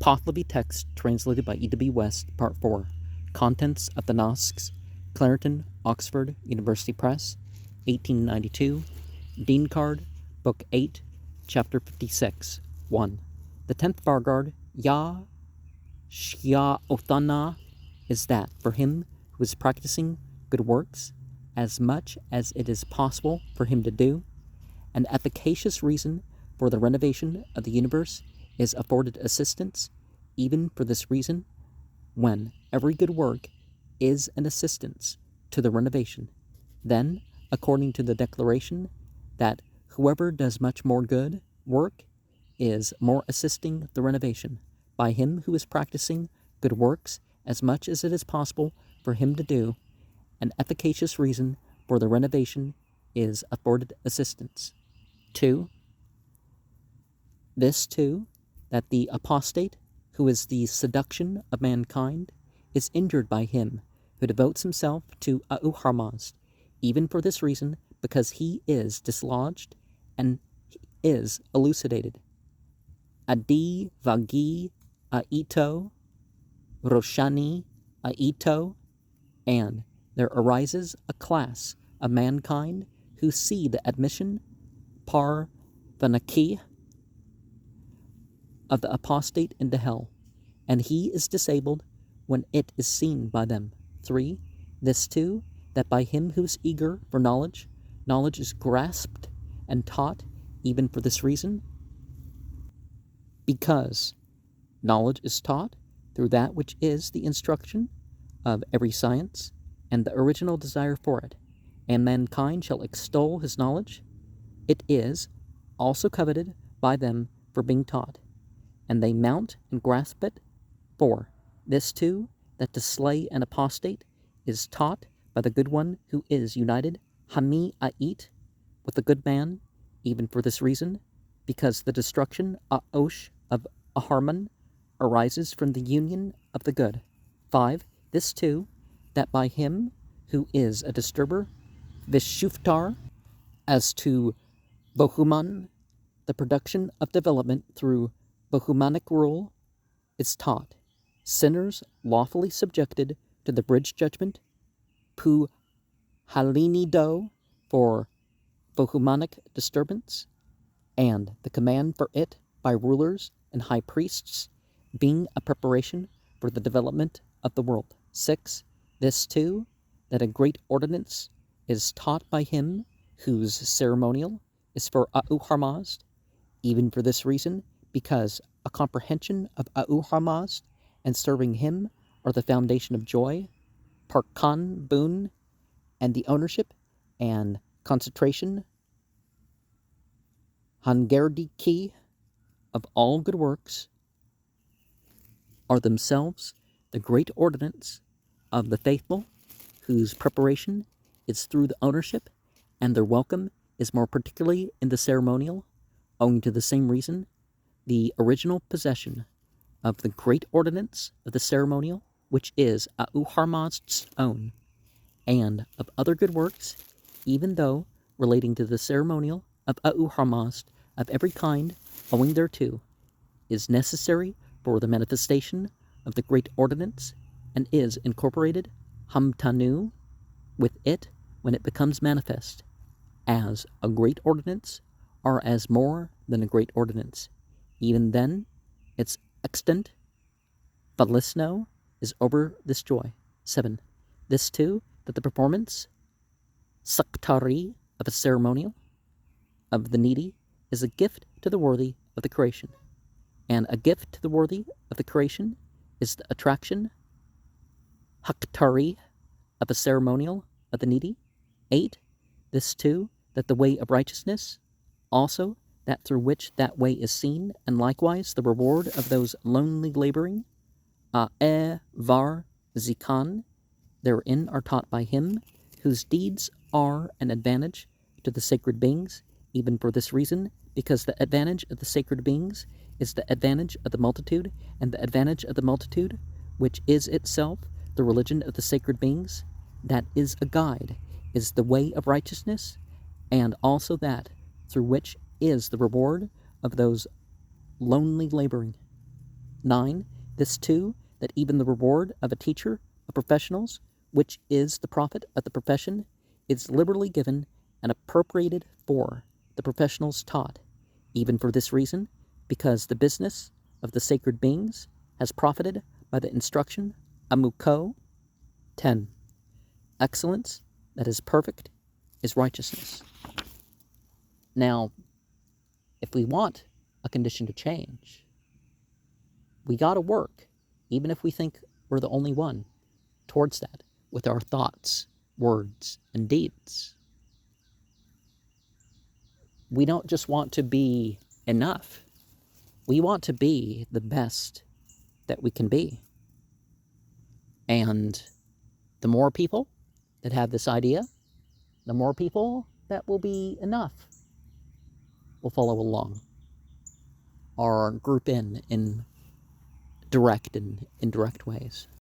Pahlavi text translated by E.W. West, Part 4. Contents of the Nasks, Clarendon, Oxford, University Press, 1892. Dinkard, Book 8, Chapter 56. 1. The 10th Vargard, Ya Shya Othana, is that for him who is practicing good works, as much as it is possible for him to do, an efficacious reason for the renovation of the universe is afforded assistance, even for this reason, when every good work is an assistance to the renovation. Then, according to the declaration that whoever does much more good work is more assisting the renovation, by him who is practicing good works as much as it is possible for him to do, an efficacious reason for the renovation is afforded assistance. 2. This too, that the apostate, who is the seduction of mankind, is injured by him who devotes himself to Auharmazd, even for this reason, because he is dislodged and is elucidated. Adi Vagi Aito, Roshani Aito, and there arises a class of mankind who see the admission par vanaki of the apostate into hell, and he is disabled when it is seen by them. 3. This too, that by him who is eager for knowledge, knowledge is grasped and taught, even for this reason, because knowledge is taught through that which is the instruction of every science, and the original desire for it, and mankind shall extol his knowledge. It is also coveted by them for being taught, and they mount and grasp it. 4. This too, that to slay an apostate is taught by the good one who is united, Hami Ait, with the good man, even for this reason, because the destruction, Aosh, of Aharman arises from the union of the good. 5. This too, that by him who is a disturber, Vishuftar, as to Bohuman, the production of development through Bohumanic rule, is taught. Sinners lawfully subjected to the bridge judgment, Pu Halini Do, for Bohumanic disturbance, and the command for it by rulers and high priests, being a preparation for the development of the world. 6. This too, that a great ordinance is taught by him whose ceremonial is for Auharmazd, even for this reason, because a comprehension of Auharmazd and serving him are the foundation of joy, Parkan boon, and the ownership and concentration, Hangerdiki, of all good works, are themselves the great ordinance of the faithful, whose preparation is through the ownership, and their welcome is more particularly in the ceremonial, owing to the same reason, the original possession of the great ordinance of the ceremonial, which is Auharmazd's own, and of other good works, even though relating to the ceremonial of Auharmazd of every kind, owing thereto, is necessary for the manifestation of the great ordinance, and is incorporated Hamtanu with it when it becomes manifest, as a great ordinance, or as more than a great ordinance. Even then, its extent, Valisno, is over this joy. 7. This too, that the performance, Saktari, of a ceremonial, of the needy, is a gift to the worthy of the creation, and a gift to the worthy of the creation is the attraction, Haktari, of a ceremonial of the needy. 8. This too, that the way of righteousness, also that through which that way is seen, and likewise the reward of those lonely laboring, Var Zikan, therein are taught by him, whose deeds are an advantage to the sacred beings, even for this reason, because the advantage of the sacred beings is the advantage of the multitude, and the advantage of the multitude, which is itself the religion of the sacred beings, that is a guide, is the way of righteousness, and also that through which is the reward of those lonely laboring. 9. This too, that even the reward of a teacher of professionals, which is the profit of the profession, is liberally given and appropriated for the professionals taught, even for this reason, because the business of the sacred beings has profited by the instruction of Mukho. 10. Excellence that is perfect is righteousness. Now, if we want a condition to change, we gotta work, even if we think we're the only one, towards that with our thoughts, words, and deeds. We don't just want to be enough. We want to be the best that we can be. And the more people that have this idea, the more people that will be enough will follow along or group in direct and indirect ways.